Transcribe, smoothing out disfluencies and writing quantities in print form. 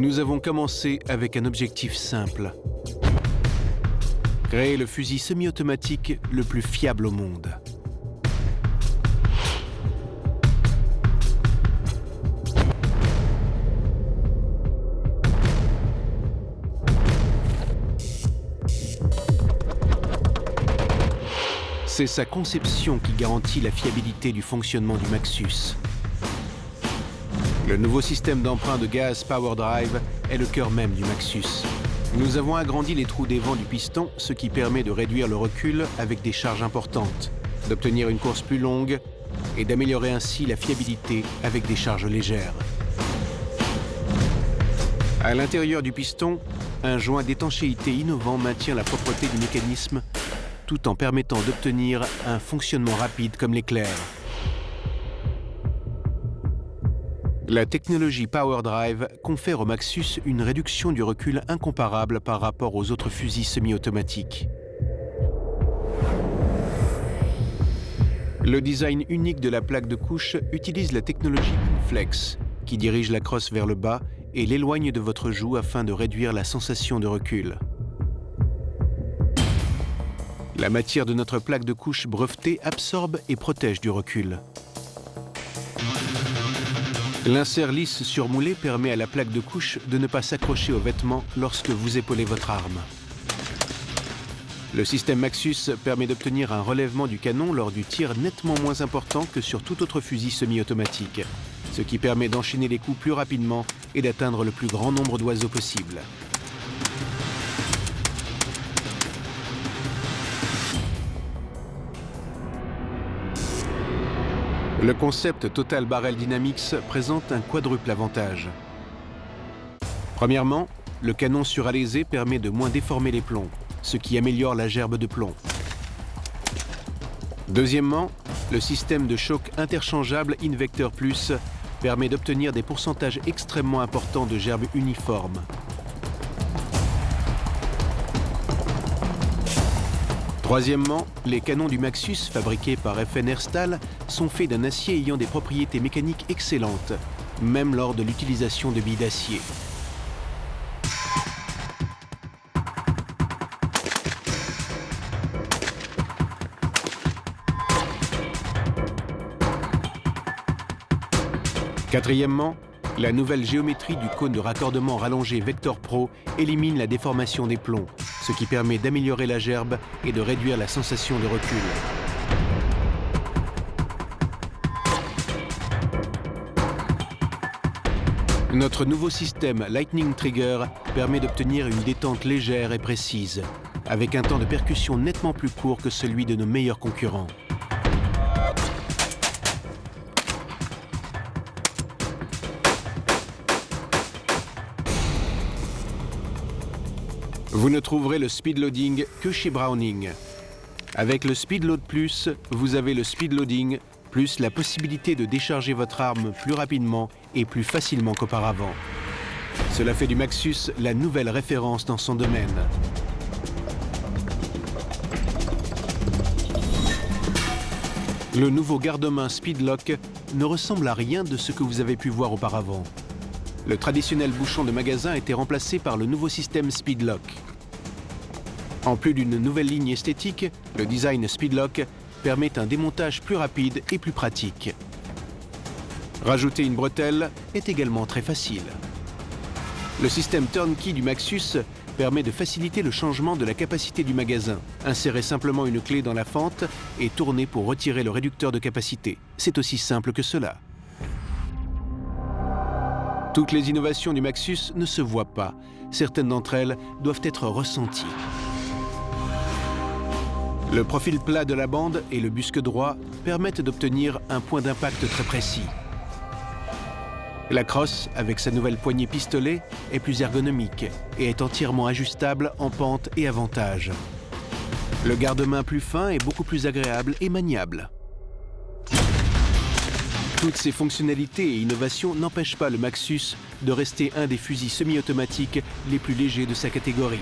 Nous avons commencé avec un objectif simple. Créer le fusil semi-automatique le plus fiable au monde. C'est sa conception qui garantit la fiabilité du fonctionnement du Maxus. Le nouveau système d'emprunt de gaz Power Drive est le cœur même du Maxus. Nous avons agrandi les trous d'évent du piston, ce qui permet de réduire le recul avec des charges importantes, d'obtenir une course plus longue et d'améliorer ainsi la fiabilité avec des charges légères. À l'intérieur du piston, un joint d'étanchéité innovant maintient la propreté du mécanisme tout en permettant d'obtenir un fonctionnement rapide comme l'éclair. La technologie Power Drive confère au Maxus une réduction du recul incomparable par rapport aux autres fusils semi-automatiques. Le design unique de la plaque de couche utilise la technologie Inflex, qui dirige la crosse vers le bas et l'éloigne de votre joue afin de réduire la sensation de recul. La matière de notre plaque de couche brevetée absorbe et protège du recul. L'insert lisse surmoulé permet à la plaque de couche de ne pas s'accrocher aux vêtements lorsque vous épaulez votre arme. Le système Maxus permet d'obtenir un relèvement du canon lors du tir nettement moins important que sur tout autre fusil semi-automatique, ce qui permet d'enchaîner les coups plus rapidement et d'atteindre le plus grand nombre d'oiseaux possible. Le concept Total Barrel Dynamics présente un quadruple avantage. Premièrement, le canon suralésé permet de moins déformer les plombs, ce qui améliore la gerbe de plomb. Deuxièmement, le système de choc interchangeable Invector Plus permet d'obtenir des pourcentages extrêmement importants de gerbe uniforme. Troisièmement, les canons du Maxus fabriqués par FN Herstal sont faits d'un acier ayant des propriétés mécaniques excellentes, même lors de l'utilisation de billes d'acier. Quatrièmement, la nouvelle géométrie du cône de raccordement rallongé Vector Pro élimine la déformation des plombs, ce qui permet d'améliorer la gerbe et de réduire la sensation de recul. Notre nouveau système Lightning Trigger permet d'obtenir une détente légère et précise, avec un temps de percussion nettement plus court que celui de nos meilleurs concurrents. Vous ne trouverez le speed loading que chez Browning. Avec le Speed Load Plus, vous avez le speed loading plus la possibilité de décharger votre arme plus rapidement et plus facilement qu'auparavant. Cela fait du Maxus la nouvelle référence dans son domaine. Le nouveau garde-main Speedlock ne ressemble à rien de ce que vous avez pu voir auparavant. Le traditionnel bouchon de magasin a été remplacé par le nouveau système Speedlock. En plus d'une nouvelle ligne esthétique, le design Speedlock permet un démontage plus rapide et plus pratique. Rajouter une bretelle est également très facile. Le système turnkey du Maxus permet de faciliter le changement de la capacité du magasin. Insérez simplement une clé dans la fente et tournez pour retirer le réducteur de capacité. C'est aussi simple que cela. Toutes les innovations du Maxus ne se voient pas. Certaines d'entre elles doivent être ressenties. Le profil plat de la bande et le busque droit permettent d'obtenir un point d'impact très précis. La crosse, avec sa nouvelle poignée pistolet, est plus ergonomique et est entièrement ajustable en pente et avantage. Le garde-main plus fin est beaucoup plus agréable et maniable. Toutes ces fonctionnalités et innovations n'empêchent pas le Maxus de rester un des fusils semi-automatiques les plus légers de sa catégorie.